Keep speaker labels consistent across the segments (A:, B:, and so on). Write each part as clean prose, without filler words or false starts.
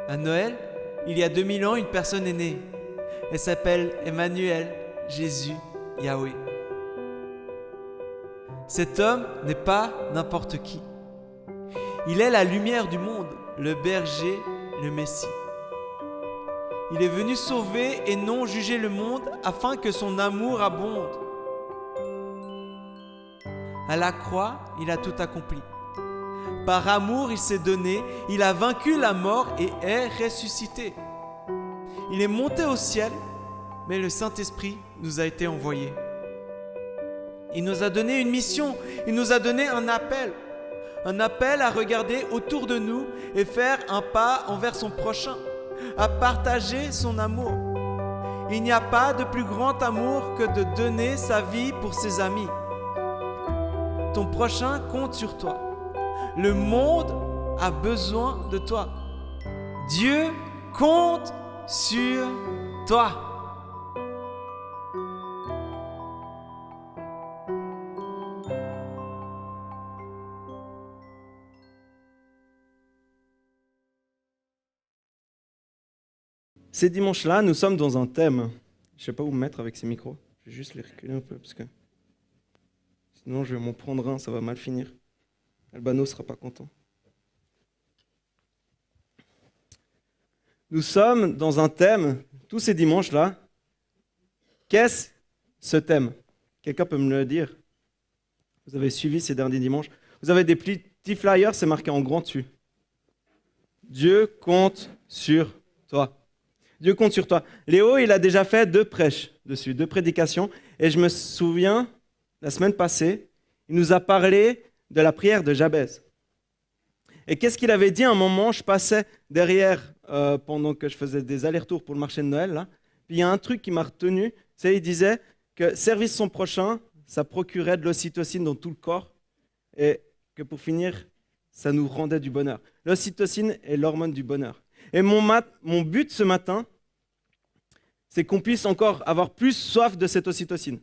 A: À Noël, il y a 2000 ans, une personne est née. Elle s'appelle Emmanuel, Jésus, Yahweh. Cet homme n'est pas n'importe qui. Il est la lumière du monde, le berger, le Messie. Il est venu sauver et non juger le monde afin que son amour abonde. À la croix, il a tout accompli. Par amour, il s'est donné, il a vaincu la mort et est ressuscité. Il est monté au ciel, mais le Saint-Esprit nous a été envoyé. Il nous a donné une mission, il nous a donné un appel à regarder autour de nous et faire un pas envers son prochain, à partager son amour. Il n'y a pas de plus grand amour que de donner sa vie pour ses amis. Ton prochain compte sur toi. Le monde a besoin de toi. Dieu compte sur toi.
B: Ces dimanches-là, nous sommes dans un thème. Je ne sais pas où me mettre avec ces micros. Je vais juste les reculer un peu parce que sinon je vais m'en prendre un, ça va mal finir. Albano ne sera pas content. Nous sommes dans un thème, tous ces dimanches-là. Qu'est-ce ce thème? Quelqu'un peut me le dire? Vous avez suivi ces derniers dimanches. Vous avez des petits flyers, c'est marqué en grand dessus. Dieu compte sur toi. Dieu compte sur toi. Léo, il a déjà fait 2 prêches dessus, 2 prédications. Et je me souviens, la semaine passée, il nous a parlé de la prière de Jabez. Et qu'est-ce qu'il avait dit à un moment? Je passais derrière pendant que je faisais des allers-retours pour le marché de Noël. Là. Puis il y a un truc qui m'a retenu. Il disait que servir son prochain, ça procurait de l'ocytocine dans tout le corps. Et que pour finir, ça nous rendait du bonheur. L'ocytocine est l'hormone du bonheur. Et mon but ce matin, c'est qu'on puisse encore avoir plus soif de cette ocytocine.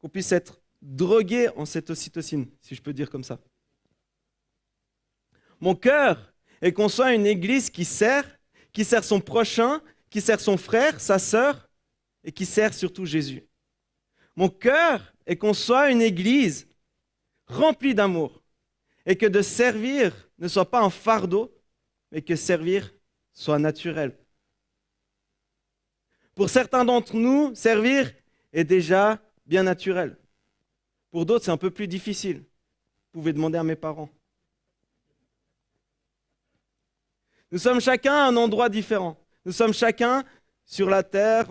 B: Qu'on puisse être drogué en cette ocytocine, si je peux dire comme ça. Mon cœur est qu'on soit une église qui sert son prochain, qui sert son frère, sa sœur, et qui sert surtout Jésus. Mon cœur est qu'on soit une église remplie d'amour, et que de servir ne soit pas un fardeau, mais que servir soit naturel. Pour certains d'entre nous, servir est déjà bien naturel. Pour d'autres, c'est un peu plus difficile. Vous pouvez demander à mes parents. Nous sommes chacun à un endroit différent. Nous sommes chacun sur la terre.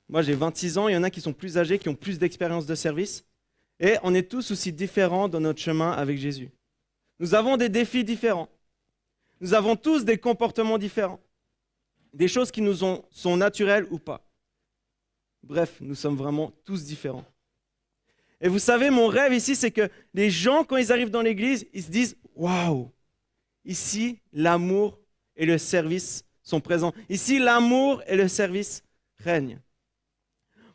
B: Moi, j'ai 26 ans. Il y en a qui sont plus âgés, qui ont plus d'expérience de service. Et on est tous aussi différents dans notre chemin avec Jésus. Nous avons des défis différents. Nous avons tous des comportements différents. Des choses qui nous sont naturelles ou pas. Bref, nous sommes vraiment tous différents. Et vous savez, mon rêve ici, c'est que les gens, quand ils arrivent dans l'église, ils se disent « Waouh, ici, l'amour et le service sont présents. Ici, l'amour et le service règnent. »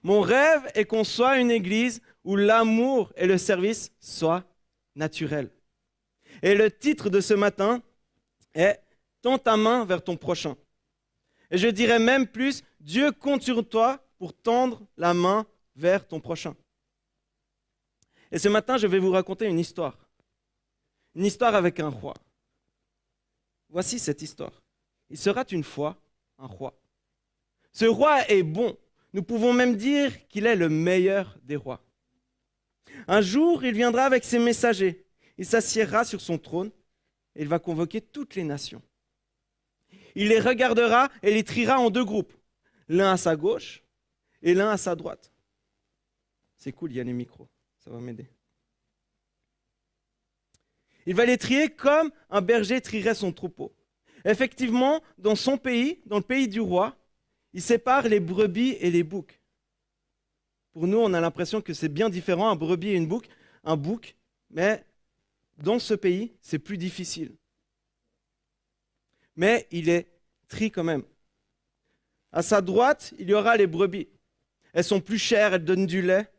B: Mon rêve est qu'on soit une église où l'amour et le service soient naturels. Et le titre de ce matin est « Tends ta main vers ton prochain ». Et je dirais même plus, Dieu compte sur toi pour tendre la main vers ton prochain. Et ce matin, je vais vous raconter une histoire. Une histoire avec un roi. Voici cette histoire. Il sera une fois un roi. Ce roi est bon. Nous pouvons même dire qu'il est le meilleur des rois. Un jour, il viendra avec ses messagers. Il s'assiera sur son trône et il va convoquer toutes les nations. Il les regardera et les triera en 2 groupes. L'un à sa gauche et l'un à sa droite. C'est cool, il y a les micros. Ça va m'aider. Il va les trier comme un berger trierait son troupeau. Effectivement, dans son pays, dans le pays du roi, il sépare les brebis et les boucs. Pour nous, on a l'impression que c'est bien différent, un brebis et un bouc, mais dans ce pays, c'est plus difficile. Mais il les trie quand même. À sa droite, il y aura les brebis. Elles sont plus chères, elles donnent du lait.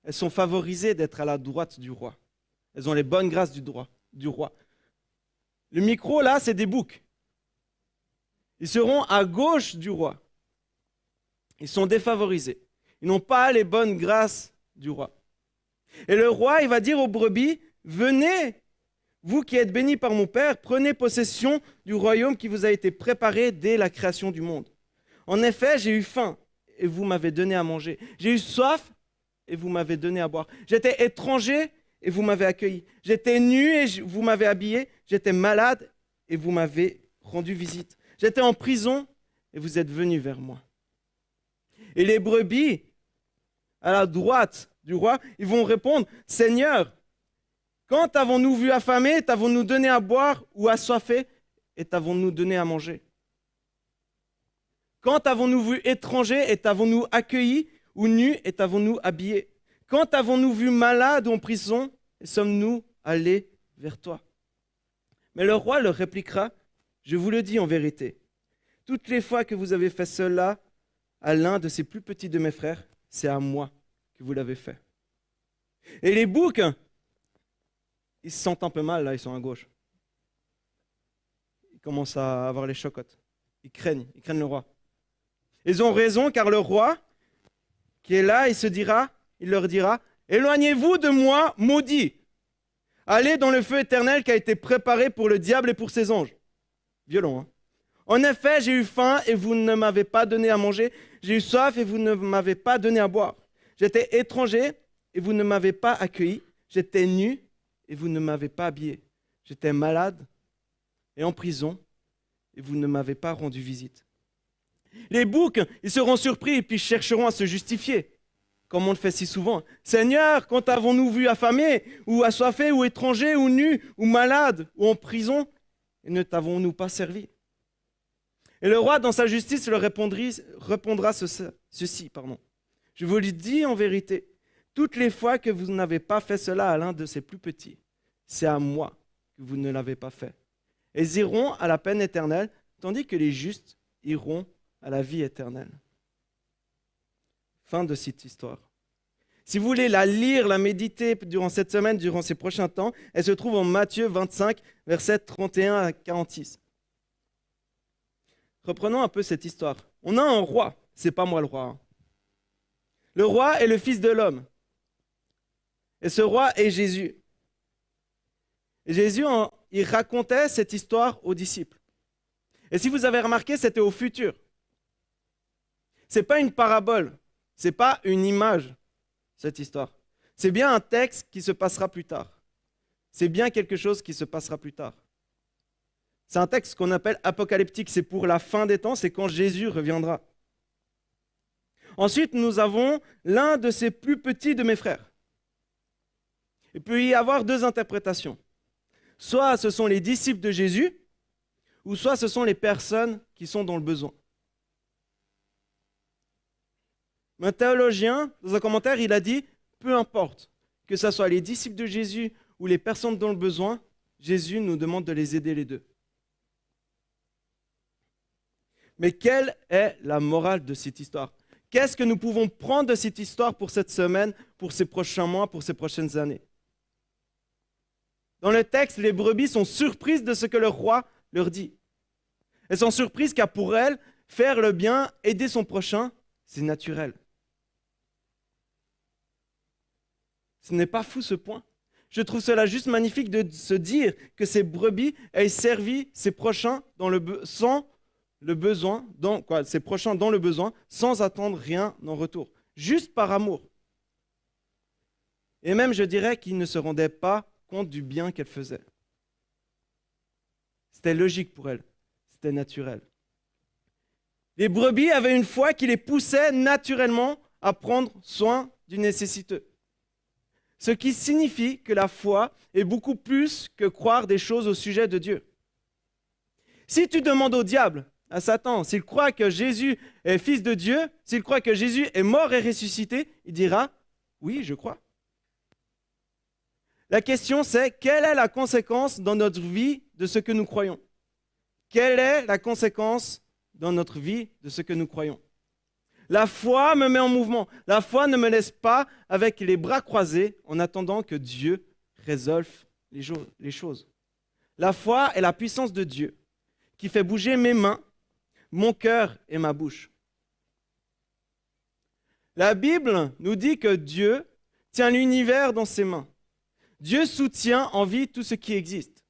B: Elles sont favorisées d'être à la droite du roi. Elles ont les bonnes grâces du roi. Le micro, là, c'est des boucs. Ils seront à gauche du roi. Ils sont défavorisés. Ils n'ont pas les bonnes grâces du roi. Et le roi, il va dire aux brebis, venez, vous qui êtes bénis par mon Père, prenez possession du royaume qui vous a été préparé dès la création du monde. En effet, j'ai eu faim et vous m'avez donné à manger. J'ai eu soif et vous m'avez donné à boire. J'étais étranger et vous m'avez accueilli. J'étais nu et vous m'avez habillé. J'étais malade et vous m'avez rendu visite. J'étais en prison et vous êtes venus vers moi. Et les brebis, à la droite du roi, ils vont répondre, Seigneur, quand t'avons-nous vu affamé, t'avons-nous donné à boire ou assoiffé et t'avons-nous donné à manger? Quand t'avons-nous vu étranger et t'avons-nous accueilli ou nu et t'avons-nous habillé? Quand t'avons-nous vu malade ou en prison et sommes-nous allés vers toi? Mais le roi leur répliquera, je vous le dis en vérité, toutes les fois que vous avez fait cela à l'un de ces plus petits de mes frères, c'est à moi que vous l'avez fait. Et les boucs, ils se sentent un peu mal, là, ils sont à gauche. Ils commencent à avoir les chocottes. Ils craignent le roi. Ils ont raison, car le roi, qui est là, il leur dira, éloignez-vous de moi, maudit. Allez dans le feu éternel qui a été préparé pour le diable et pour ses anges. Violent, hein? En effet, j'ai eu faim et vous ne m'avez pas donné à manger. J'ai eu soif et vous ne m'avez pas donné à boire. J'étais étranger et vous ne m'avez pas accueilli. J'étais nu et vous ne m'avez pas habillé. J'étais malade et en prison et vous ne m'avez pas rendu visite. Les boucs, ils seront surpris et puis chercheront à se justifier, comme on le fait si souvent. Seigneur, quand avons-nous vu affamé, ou assoiffé, ou étranger, ou nu, ou malade, ou en prison, et ne t'avons-nous pas servi? Et le roi, dans sa justice, leur répondra ceci. Je vous le dis en vérité, toutes les fois que vous n'avez pas fait cela à l'un de ces plus petits, c'est à moi que vous ne l'avez pas fait. Et ils iront à la peine éternelle, tandis que les justes iront à la vie éternelle. Fin de cette histoire. Si vous voulez la lire, la méditer durant cette semaine, durant ces prochains temps, elle se trouve en Matthieu 25, versets 31 à 46. Reprenons un peu cette histoire. On a un roi, c'est pas moi le roi. Hein. Le roi est le fils de l'homme. Et ce roi est Jésus. Et Jésus, il racontait cette histoire aux disciples. Et si vous avez remarqué, c'était au futur. Ce n'est pas une parabole, ce n'est pas une image, cette histoire. C'est bien un texte qui se passera plus tard. C'est bien quelque chose qui se passera plus tard. C'est un texte qu'on appelle apocalyptique, c'est pour la fin des temps, c'est quand Jésus reviendra. Ensuite, nous avons l'un de ces plus petits de mes frères. Il peut y avoir deux interprétations. Soit ce sont les disciples de Jésus, ou soit ce sont les personnes qui sont dans le besoin. Un théologien, dans un commentaire, il a dit, peu importe, que ce soit les disciples de Jésus ou les personnes dans le besoin, Jésus nous demande de les aider les deux. Mais quelle est la morale de cette histoire? Qu'est-ce que nous pouvons prendre de cette histoire pour cette semaine, pour ces prochains mois, pour ces prochaines années? Dans le texte, les brebis sont surprises de ce que le roi leur dit. Elles sont surprises car pour elles, faire le bien, aider son prochain, c'est naturel. Ce n'est pas fou ce point. Je trouve cela juste magnifique de se dire que ces brebis aient servi ses prochains ses prochains dans le besoin, sans attendre rien en retour, juste par amour. Et même, je dirais qu'ils ne se rendaient pas compte du bien qu'elles faisaient. C'était logique pour elles, c'était naturel. Les brebis avaient une foi qui les poussait naturellement à prendre soin du nécessiteux. Ce qui signifie que la foi est beaucoup plus que croire des choses au sujet de Dieu. Si tu demandes au diable, à Satan, s'il croit que Jésus est fils de Dieu, s'il croit que Jésus est mort et ressuscité, il dira « Oui, je crois ». La question c'est, quelle est la conséquence dans notre vie de ce que nous croyons? Quelle est la conséquence dans notre vie de ce que nous croyons? La foi me met en mouvement. La foi ne me laisse pas avec les bras croisés en attendant que Dieu résolve les choses. La foi est la puissance de Dieu qui fait bouger mes mains mon cœur et ma bouche. La Bible nous dit que Dieu tient l'univers dans ses mains. Dieu soutient en vie tout ce qui existe.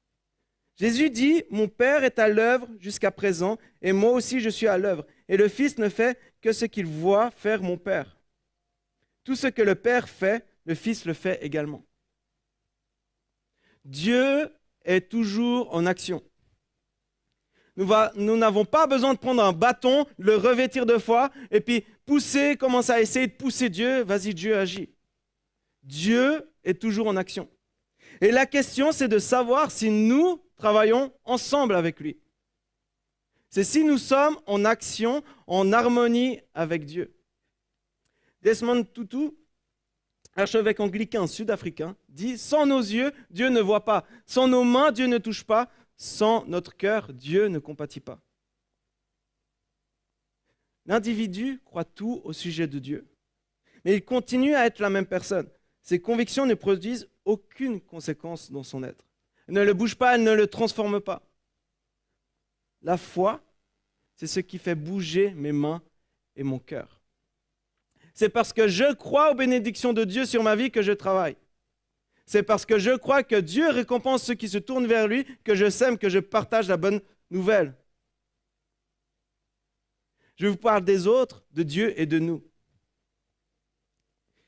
B: Jésus dit, « Mon Père est à l'œuvre jusqu'à présent, et moi aussi je suis à l'œuvre. Et le Fils ne fait que ce qu'il voit faire mon Père. Tout ce que le Père fait, le Fils le fait également. » Dieu est toujours en action. Nous n'avons pas besoin de prendre un bâton, le revêtir de foi, et puis pousser, commencer à essayer de pousser Dieu. Vas-y, Dieu agit. Dieu est toujours en action. Et la question, c'est de savoir si nous travaillons ensemble avec lui. C'est si nous sommes en action, en harmonie avec Dieu. Desmond Tutu, archevêque anglican sud-africain, dit « Sans nos yeux, Dieu ne voit pas. Sans nos mains, Dieu ne touche pas. Sans notre cœur, Dieu ne compatit pas. » L'individu croit tout au sujet de Dieu. Mais il continue à être la même personne. Ses convictions ne produisent aucune conséquence dans son être. Elle ne le bouge pas, elle ne le transforme pas. La foi, c'est ce qui fait bouger mes mains et mon cœur. C'est parce que je crois aux bénédictions de Dieu sur ma vie que je travaille. C'est parce que je crois que Dieu récompense ceux qui se tournent vers lui, que je sème, que je partage la bonne nouvelle. Je vous parle des autres, de Dieu et de nous.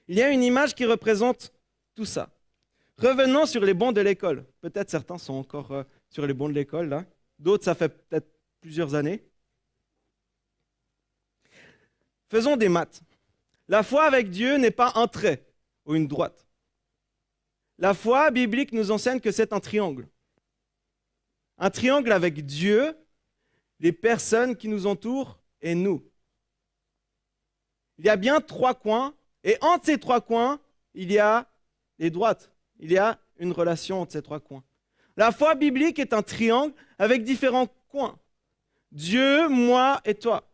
B: Il y a une image qui représente tout ça. Revenons sur les bancs de l'école. Peut-être certains sont encore sur les bancs de l'école, là. D'autres, ça fait peut-être plusieurs années. Faisons des maths. La foi avec Dieu n'est pas un trait ou une droite. La foi biblique nous enseigne que c'est un triangle. Un triangle avec Dieu, les personnes qui nous entourent et nous. Il y a bien 3 coins, et entre ces 3 coins, il y a les droites. Il y a une relation entre ces 3 coins. La foi biblique est un triangle avec différents coins. Dieu, moi et toi.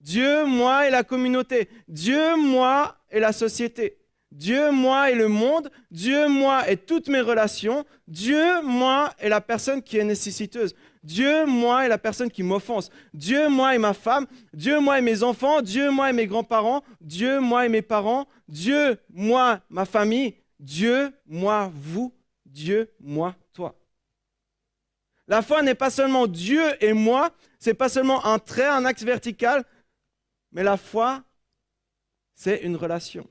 B: Dieu, moi et la communauté. Dieu, moi et la société. Dieu, moi et le monde. Dieu, moi et toutes mes relations. Dieu, moi et la personne qui est nécessiteuse. Dieu, moi et la personne qui m'offense. Dieu, moi et ma femme. Dieu, moi et mes enfants. Dieu, moi et mes grands-parents. Dieu, moi et mes parents. Dieu, moi, ma famille. Dieu, moi, vous. Dieu, moi, toi. La foi n'est pas seulement Dieu et moi, c'est pas seulement un trait, un axe vertical, mais la foi, c'est une relation.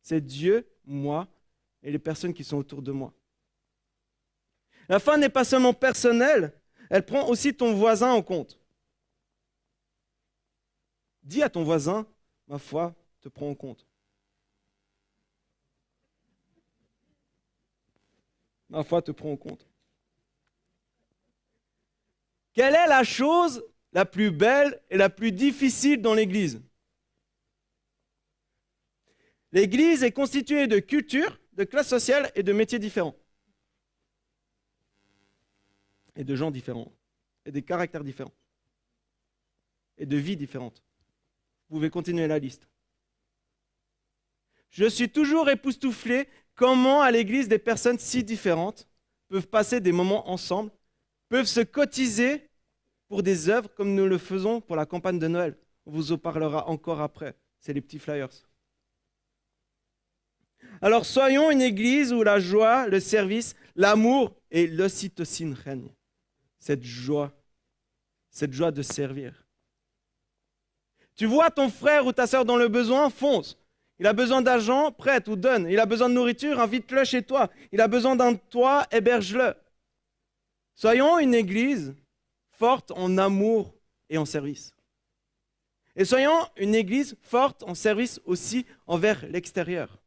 B: C'est Dieu, moi et les personnes qui sont autour de moi. La foi n'est pas seulement personnelle, elle prend aussi ton voisin en compte. Dis à ton voisin, ma foi te prend en compte. Ma foi te prend en compte. Quelle est la chose la plus belle et la plus difficile dans l'Église? L'Église est constituée de cultures, de classes sociales et de métiers différents. Et de gens différents. Et des caractères différents. Et de vies différentes. Vous pouvez continuer la liste. Je suis toujours époustouflé comment à l'Église des personnes si différentes peuvent passer des moments ensemble, peuvent se cotiser pour des œuvres comme nous le faisons pour la campagne de Noël. On vous en parlera encore après. C'est les petits flyers. Alors soyons une église où la joie, le service, l'amour et l'ocytocine règnent. Cette joie de servir. Tu vois ton frère ou ta sœur dans le besoin, fonce. Il a besoin d'argent, prête ou donne. Il a besoin de nourriture, invite-le chez toi. Il a besoin d'un toit, héberge-le. Soyons une église forte en amour et en service. Et soyons une église forte en service aussi envers l'extérieur.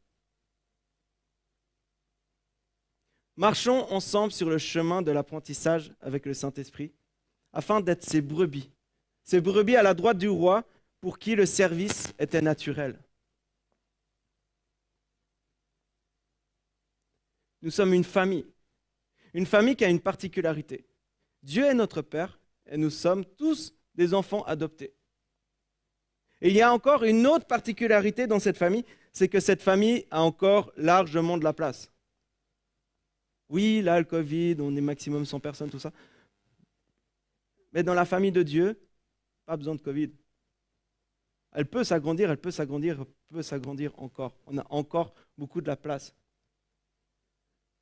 B: Marchons ensemble sur le chemin de l'apprentissage avec le Saint-Esprit, afin d'être ces brebis à la droite du roi, pour qui le service était naturel. Nous sommes une famille qui a une particularité. Dieu est notre Père et nous sommes tous des enfants adoptés. Et il y a encore une autre particularité dans cette famille, c'est que cette famille a encore largement de la place. Oui, là, le Covid, on est maximum 100 personnes, tout ça. Mais dans la famille de Dieu, pas besoin de Covid. Elle peut s'agrandir, elle peut s'agrandir, elle peut s'agrandir encore. On a encore beaucoup de la place.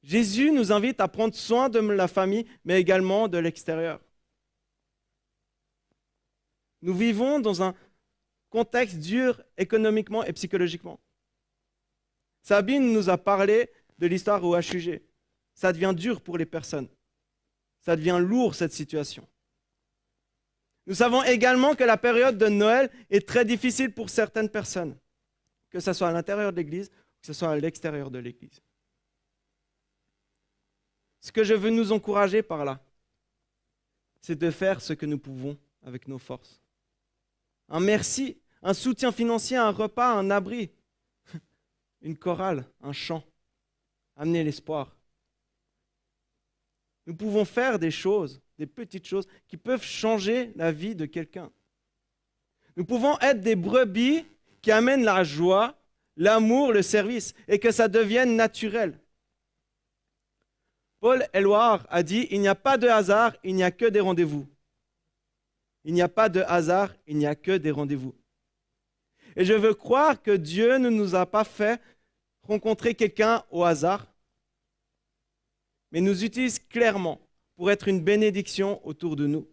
B: Jésus nous invite à prendre soin de la famille, mais également de l'extérieur. Nous vivons dans un contexte dur économiquement et psychologiquement. Sabine nous a parlé de l'histoire au HUG. Ça devient dur pour les personnes. Ça devient lourd, cette situation. Nous savons également que la période de Noël est très difficile pour certaines personnes, que ce soit à l'intérieur de l'Église, que ce soit à l'extérieur de l'Église. Ce que je veux nous encourager par là, c'est de faire ce que nous pouvons avec nos forces. Un merci, un soutien financier, un repas, un abri, une chorale, un chant, amener l'espoir. Nous pouvons faire des choses, des petites choses qui peuvent changer la vie de quelqu'un. Nous pouvons être des brebis qui amènent la joie, l'amour, le service et que ça devienne naturel. Paul Éluard a dit « Il n'y a pas de hasard, il n'y a que des rendez-vous. » Il n'y a pas de hasard, il n'y a que des rendez-vous. Et je veux croire que Dieu ne nous a pas fait rencontrer quelqu'un au hasard, mais nous utilise clairement pour être une bénédiction autour de nous.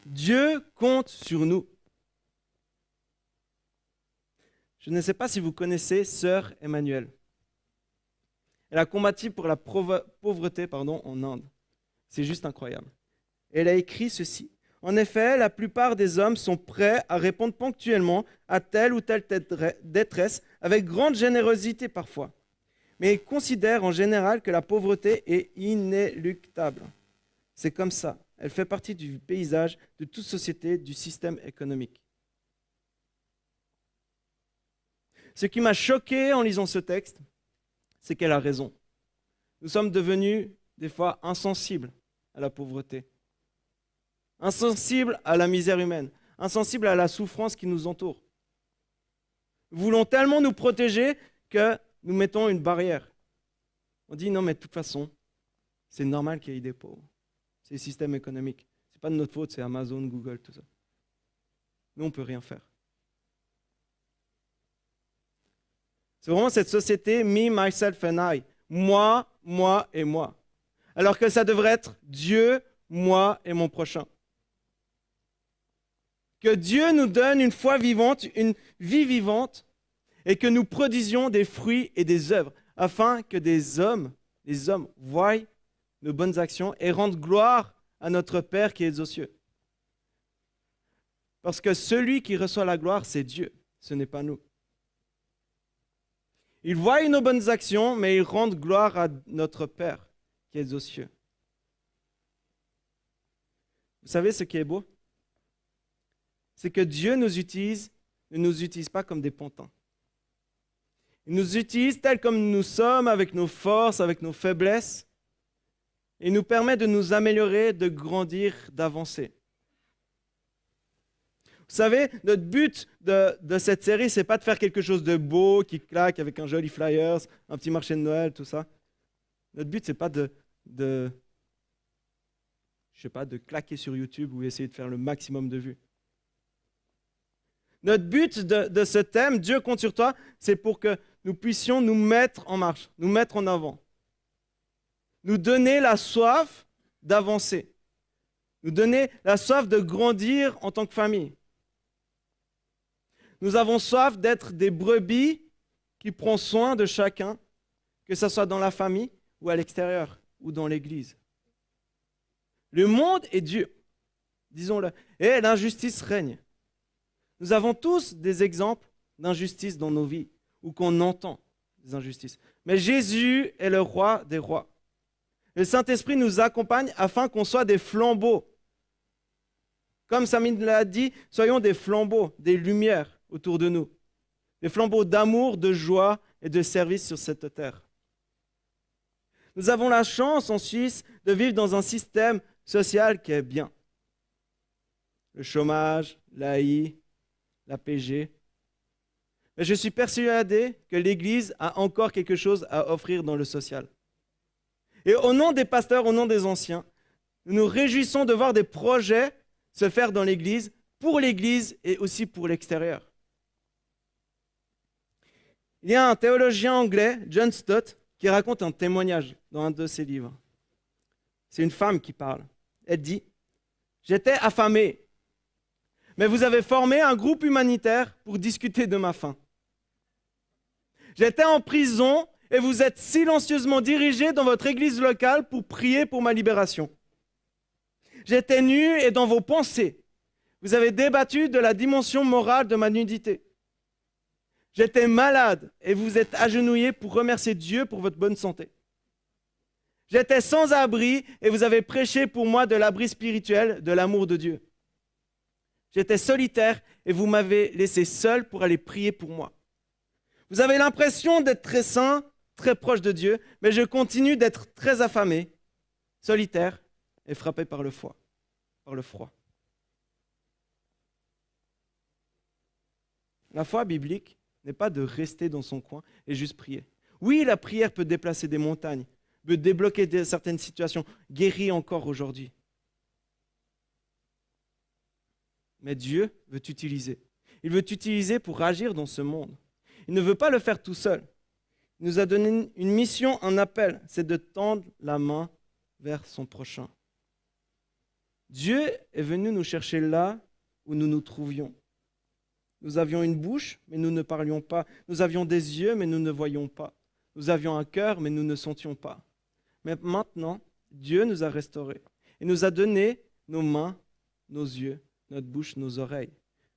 B: Dieu compte sur nous. Je ne sais pas si vous connaissez Sœur Emmanuelle. Elle a combattu pour la pauvreté en Inde. C'est juste incroyable. Elle a écrit ceci. En effet, la plupart des hommes sont prêts à répondre ponctuellement à telle ou telle détresse, avec grande générosité parfois. Mais ils considèrent en général que la pauvreté est inéluctable. C'est comme ça. Elle fait partie du paysage de toute société, du système économique. Ce qui m'a choqué en lisant ce texte, c'est qu'elle a raison. Nous sommes devenus des fois insensibles à la pauvreté, insensibles à la misère humaine, insensibles à la souffrance qui nous entoure. Nous voulons tellement nous protéger que nous mettons une barrière. On dit non, mais de toute façon, c'est normal qu'il y ait des pauvres. C'est le système économique. Ce n'est pas de notre faute, c'est Amazon, Google, tout ça. Nous, on ne peut rien faire. C'est vraiment cette société, me, myself and I. Moi, moi et moi. Alors que ça devrait être Dieu, moi et mon prochain. Que Dieu nous donne une foi vivante, une vie vivante, et que nous produisions des fruits et des œuvres, afin que les hommes voient nos bonnes actions et rendent gloire à notre Père qui est aux cieux. Parce que celui qui reçoit la gloire, c'est Dieu, ce n'est pas nous. Ils voient nos bonnes actions, mais ils rendent gloire à notre Père qui est aux cieux. Vous savez ce qui est beau? C'est que Dieu ne nous utilise pas comme des pantins. Il nous utilise tels comme nous sommes, avec nos forces, avec nos faiblesses. Il nous permet de nous améliorer, de grandir, d'avancer. Vous savez, notre but de cette série, ce n'est pas de faire quelque chose de beau, qui claque avec un joli flyers, un petit marché de Noël, tout ça. Notre but, ce n'est pas de claquer sur YouTube ou essayer de faire le maximum de vues. Notre but de ce thème, Dieu compte sur toi, c'est pour que nous puissions nous mettre en marche, nous mettre en avant. Nous donner la soif d'avancer. Nous donner la soif de grandir en tant que famille. Nous avons soif d'être des brebis qui prennent soin de chacun, que ce soit dans la famille ou à l'extérieur ou dans l'église. Le monde est dur, disons-le, et l'injustice règne. Nous avons tous des exemples d'injustice dans nos vies, ou qu'on entend des injustices. Mais Jésus est le roi des rois. Le Saint-Esprit nous accompagne afin qu'on soit des flambeaux. Comme Samine l'a dit, soyons des flambeaux, des lumières autour de nous. Des flambeaux d'amour, de joie et de service sur cette terre. Nous avons la chance en Suisse de vivre dans un système social qui est bien. Le chômage, l'AI, la PG. Mais je suis persuadé que l'Église a encore quelque chose à offrir dans le social. Et au nom des pasteurs, au nom des anciens, nous nous réjouissons de voir des projets se faire dans l'Église, pour l'Église et aussi pour l'extérieur. Il y a un théologien anglais, John Stott, qui raconte un témoignage dans un de ses livres. C'est une femme qui parle. Elle dit « J'étais affamée, mais vous avez formé un groupe humanitaire pour discuter de ma faim. J'étais en prison et vous êtes silencieusement dirigés dans votre église locale pour prier pour ma libération. J'étais nu et dans vos pensées, vous avez débattu de la dimension morale de ma nudité. J'étais malade et vous êtes agenouillés pour remercier Dieu pour votre bonne santé. J'étais sans abri et vous avez prêché pour moi de l'abri spirituel, de l'amour de Dieu. J'étais solitaire et vous m'avez laissé seul pour aller prier pour moi. Vous avez l'impression d'être très saint, très proche de Dieu, mais je continue d'être très affamé, solitaire et frappé par le froid. La foi biblique n'est pas de rester dans son coin et juste prier. Oui, la prière peut déplacer des montagnes, peut débloquer certaines situations, guérir encore aujourd'hui. Mais Dieu veut t'utiliser. Il veut t'utiliser pour agir dans ce monde. Il ne veut pas le faire tout seul. Il nous a donné une mission, un appel, c'est de tendre la main vers son prochain. Dieu est venu nous chercher là où nous nous trouvions. Nous avions une bouche, mais nous ne parlions pas. Nous avions des yeux, mais nous ne voyions pas. Nous avions un cœur, mais nous ne sentions pas. Mais maintenant, Dieu nous a restaurés. Il nous a donné nos mains, nos yeux, notre bouche, nos oreilles.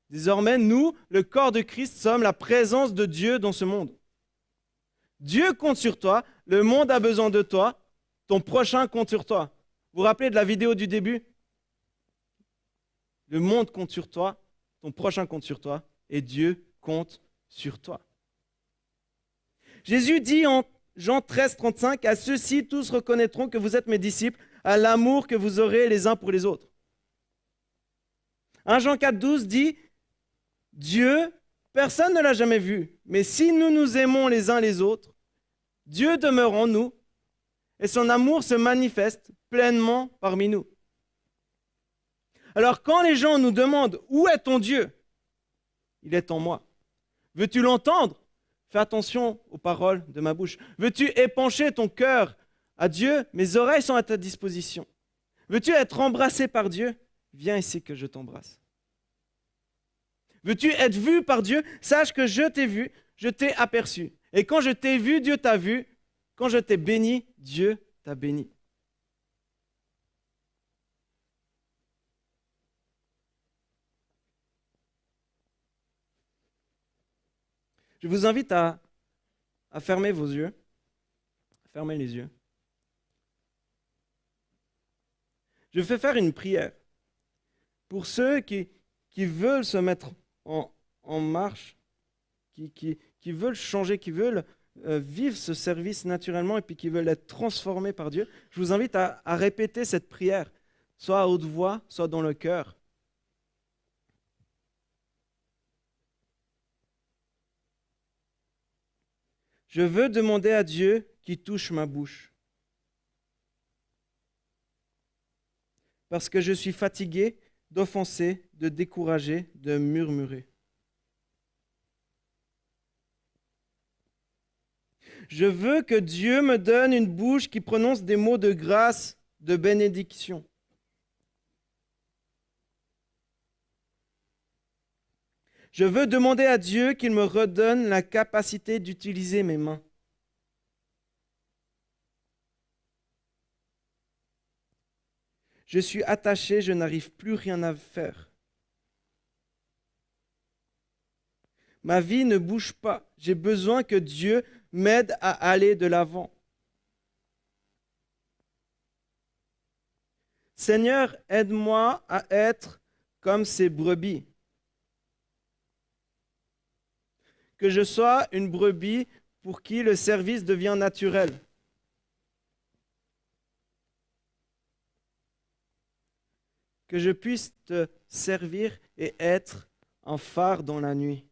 B: Désormais, nous, le corps de Christ, sommes la présence de Dieu dans ce monde. Dieu compte sur toi, le monde a besoin de toi, ton prochain compte sur toi. Vous vous rappelez de la vidéo du début? Le monde compte sur toi, ton prochain compte sur toi, et Dieu compte sur toi. Jésus dit en Jean 13, 35, « À ceux-ci, tous reconnaîtront que vous êtes mes disciples, à l'amour que vous aurez les uns pour les autres. » 1 Jean 4, 12 dit, « Dieu, personne ne l'a jamais vu, mais si nous nous aimons les uns les autres, Dieu demeure en nous, et son amour se manifeste pleinement parmi nous. » Alors quand les gens nous demandent « Où est ton Dieu ?» Il est en moi. Veux-tu l'entendre? Fais attention aux paroles de ma bouche. Veux-tu épancher ton cœur à Dieu? Mes oreilles sont à ta disposition. Veux-tu être embrassé par Dieu? Viens ici que je t'embrasse. Veux-tu être vu par Dieu? Sache que je t'ai vu, je t'ai aperçu. Et quand je t'ai vu, Dieu t'a vu. Quand je t'ai béni, Dieu t'a béni. Je vous invite à fermer vos yeux, fermer les yeux. Je vais faire une prière pour ceux qui veulent se mettre en marche, qui veulent changer, qui veulent vivre ce service naturellement et puis qui veulent être transformés par Dieu. Je vous invite à répéter cette prière, soit à haute voix, soit dans le cœur. Je veux demander à Dieu qui touche ma bouche. Parce que je suis fatigué d'offenser, de décourager, de murmurer. Je veux que Dieu me donne une bouche qui prononce des mots de grâce, de bénédiction. Je veux demander à Dieu qu'il me redonne la capacité d'utiliser mes mains. Je suis attaché, je n'arrive plus rien à faire. Ma vie ne bouge pas. J'ai besoin que Dieu m'aide à aller de l'avant. Seigneur, aide-moi à être comme ces brebis. Que je sois une brebis pour qui le service devient naturel. Que je puisse te servir et être un phare dans la nuit.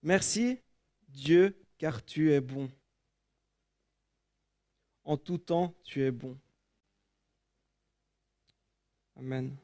B: Merci, Dieu, car tu es bon. En tout temps, tu es bon. Amen.